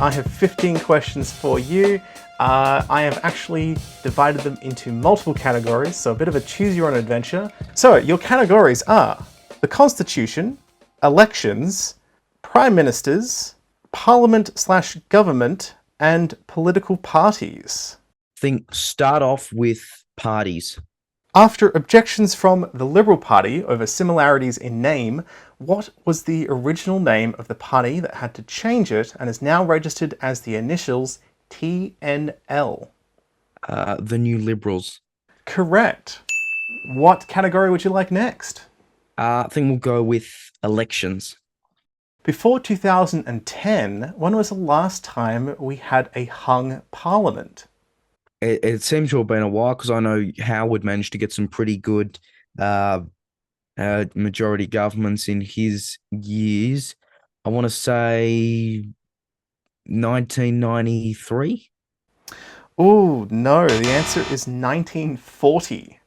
I have 15 questions for you. I have actually divided them into multiple categories, so a bit of a choose your own adventure. So your categories are the Constitution, elections, prime ministers, parliament/government, and political parties. Start off with parties. After objections from the Liberal Party over similarities in name, what was the original name of the party that had to change it and is now registered as the initials TNL? The New Liberals. Correct. What category would you like next? I think we'll go with elections. Before 2010, when was the last time we had a hung parliament? It seems to have been a while because I know Howard managed to get some pretty good majority governments in his years. I want to say 1993. Oh, no, the answer is 1940.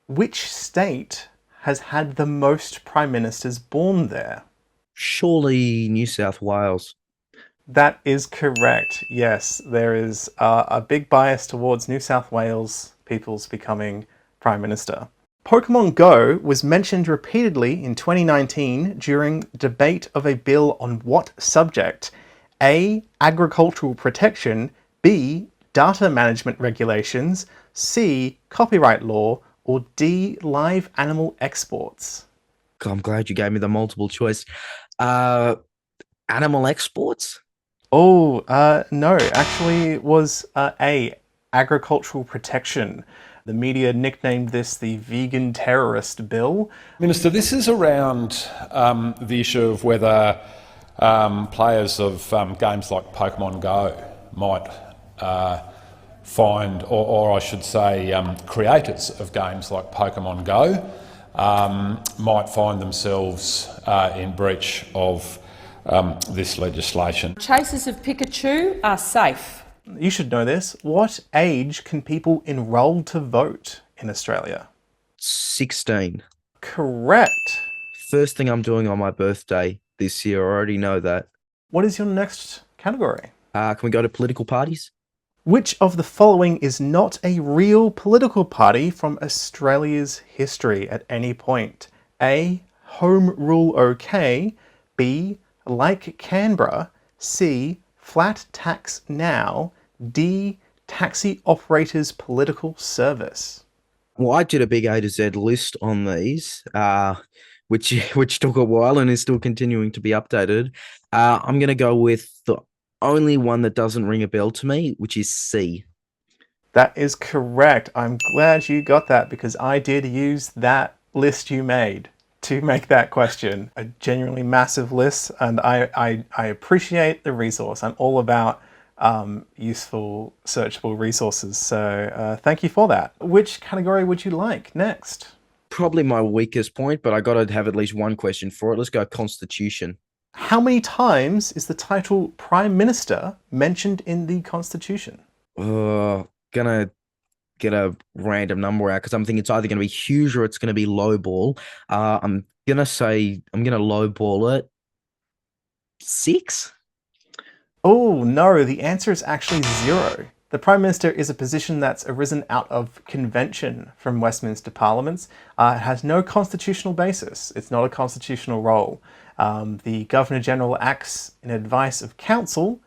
Which state has had the most prime ministers born there? Surely New South Wales. That is correct. Yes, there is a big bias towards New South Wales peoples becoming Prime Minister. Pokemon Go was mentioned repeatedly in 2019 during debate of a bill on what subject? A. Agricultural protection, B. Data management regulations, C. Copyright law, or D. Live animal exports? God, I'm glad you gave me the multiple choice. Animal exports? Oh, no, actually it was A, agricultural protection. The media nicknamed this the vegan terrorist bill. Minister, this is around the issue of whether players of games like Pokemon Go might find, or I should say creators of games like Pokemon Go might find themselves in breach of this legislation. Chasers of Pikachu are safe. You should know this. What age can people enroll to vote in Australia? 16. Correct. First thing I'm doing on my birthday this year. I already know that. What is your next category? Can we go to political parties? Which of the following is not a real political party from Australia's history at any point? A. Home Rule OK, B. Like Canberra, C. Flat Tax Now, D. Taxi Operators Political Service. Well, I did a big A to Z list on these, which took a while and is still continuing to be updated. I'm going to go with the only one that doesn't ring a bell to me, which is C. That is correct. I'm glad you got that because I did use that list you made to make that question. A genuinely massive list, and I appreciate the resource. I'm all about useful searchable resources, so thank you for that. Which category would you like next? Probably my weakest point, but I got to have at least one question for it. Let's go Constitution. How many times is the title Prime Minister mentioned in the Constitution? Gonna get a random number out because I'm thinking it's either going to be huge or it's going to be low ball. I'm going to low ball it. 6? Oh, no, the answer is actually 0. The Prime Minister is a position that's arisen out of convention from Westminster Parliaments. It has no constitutional basis. It's not a constitutional role. The Governor-General acts in advice of Council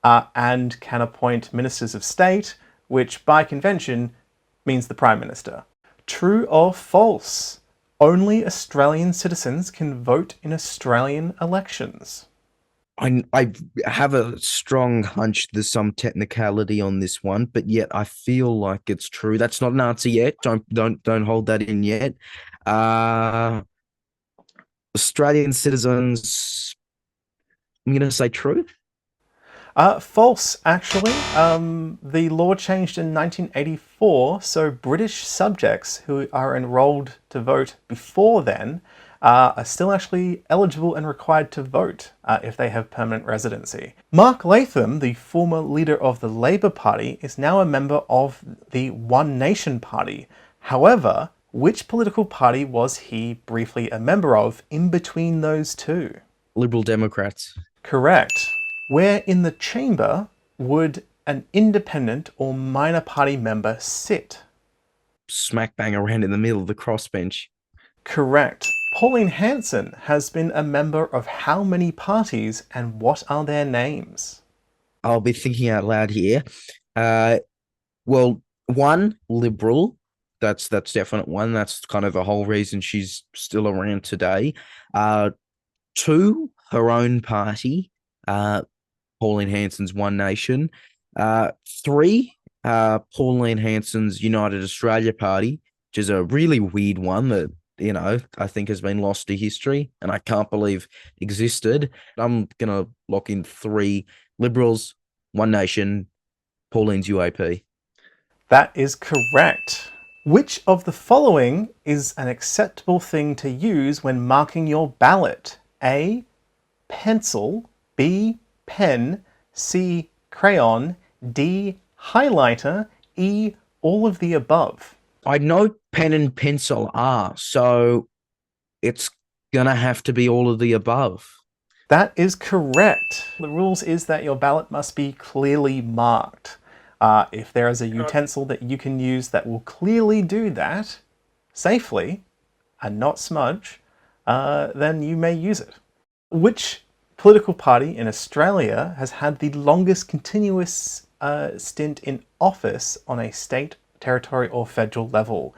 and can appoint Ministers of State, which by convention means the Prime Minister. True or false? Only Australian citizens can vote in Australian elections. I have a strong hunch there's some technicality on this one, but yet I feel like it's true. That's not an answer yet. Don't hold that in yet. Australian citizens, I'm going to say true. False, actually. The law changed in 1984, so British subjects who are enrolled to vote before then are still actually eligible and required to vote if they have permanent residency. Mark Latham, the former leader of the Labor Party, is now a member of the One Nation Party. However, which political party was he briefly a member of in between those two? Liberal Democrats. Correct. Where in the chamber would an independent or minor party member sit? Smack bang around in the middle of the crossbench. Correct. Pauline Hanson has been a member of how many parties and what are their names? I'll be thinking out loud here. Well, one, Liberal. That's definite one. That's kind of the whole reason she's still around today. Two, her own party. Pauline Hanson's One Nation. Three, Pauline Hanson's United Australia Party, which is a really weird one that, I think has been lost to history and I can't believe existed. I'm going to lock in three: Liberals, One Nation, Pauline's UAP. That is correct. Which of the following is an acceptable thing to use when marking your ballot? A, pencil, B, pen, C, crayon, D, highlighter, E, all of the above. I know pen and pencil are, so it's going to have to be all of the above. That is correct. The rules is that your ballot must be clearly marked. If there is a utensil that you can use that will clearly do that safely and not smudge, then you may use it. Which political party in Australia has had the longest continuous stint in office on a state, territory or federal level?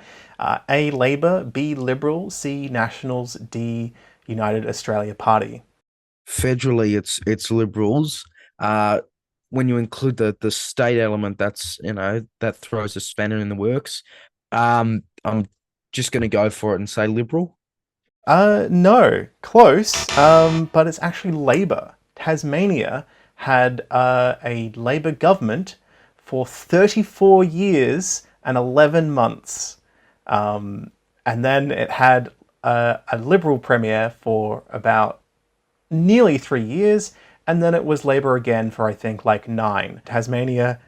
A, Labor, B, Liberal, C, Nationals, D, United Australia Party. Federally, it's Liberals. When you include the state element, that's that throws a spanner in the works. I'm just going to go for it and say Liberal. No, close, but it's actually Labor. Tasmania had a Labor government for 34 years and 11 months. And then it had a Liberal premier for about nearly 3 years, and then it was Labor again for I think like 9. Tasmania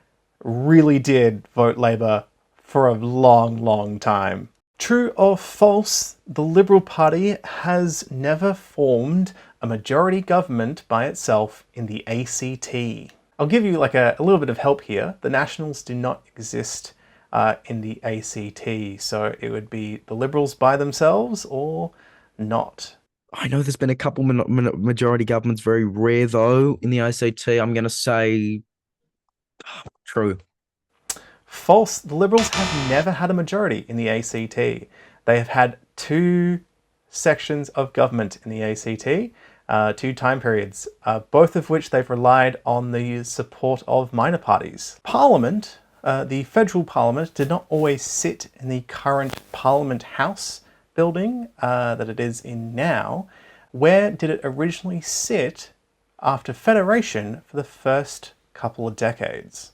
really did vote Labor for a long, long time. True or false, the Liberal Party has never formed a majority government by itself in the ACT. I'll give you like a little bit of help here. The Nationals do not exist in the ACT, so it would be the Liberals by themselves or not. I know there's been a couple majority governments, very rare though, in the ACT. I'm going to say true. False. The Liberals have never had a majority in the ACT. They have had 2 sections of government in the ACT, 2 time periods, both of which they've relied on the support of minor parties. Parliament, the federal parliament, did not always sit in the current Parliament House building that it is in now. Where did it originally sit after federation for the first couple of decades?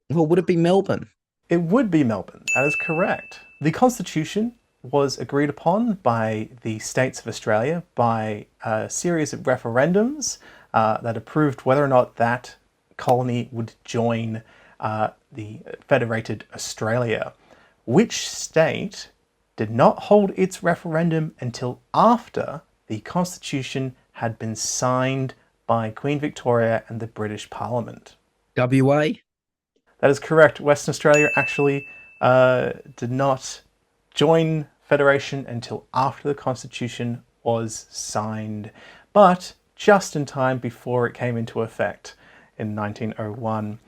Well, would it be Melbourne? It would be Melbourne. That is correct. The Constitution was agreed upon by the states of Australia by a series of referendums that approved whether or not that colony would join the federated Australia. Which state did not hold its referendum until after the Constitution had been signed by Queen Victoria and the British Parliament? WA? That is correct. Western Australia actually did not join Federation until after the Constitution was signed, but just in time before it came into effect in 1901.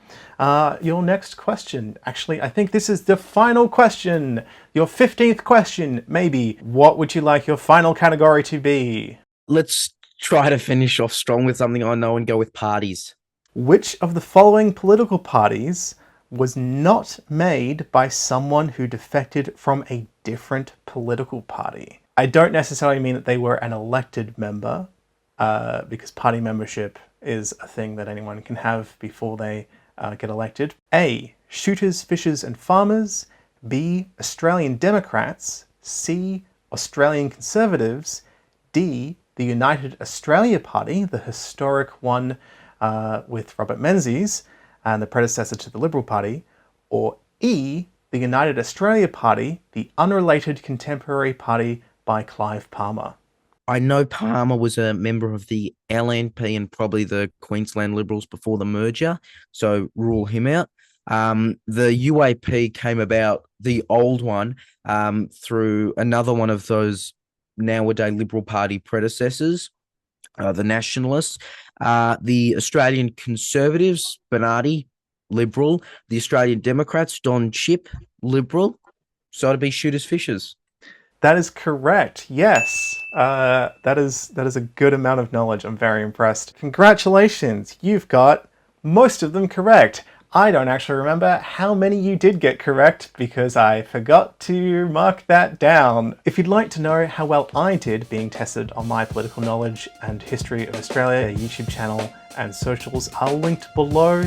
Your next question, actually, I think this is the final question, your 15th question, maybe. What would you like your final category to be? Let's try to finish off strong with something I know and go with parties. Which of the following political parties was not made by someone who defected from a different political party? I don't necessarily mean that they were an elected member, because party membership is a thing that anyone can have before they get elected. A, shooters, fishers and farmers. B, Australian Democrats. C, Australian Conservatives. D, the United Australia Party, the historic one with Robert Menzies and the predecessor to the Liberal Party. Or E, the United Australia Party, the unrelated contemporary party by Clive Palmer. I know Palmer was a member of the LNP and probably the Queensland Liberals before the merger, so rule him out. The UAP came about, the old one, through another one of those nowadays Liberal Party predecessors, the Nationalists, the Australian Conservatives, Bernardi, Liberal, the Australian Democrats, Don Chip, Liberal. So it'd be shooters fishers. That is correct. Yes. That is a good amount of knowledge. I'm very impressed. Congratulations. You've got most of them correct. I don't actually remember how many you did get correct because I forgot to mark that down. If you'd like to know how well I did being tested on my political knowledge and history of Australia, a YouTube channel and socials are linked below.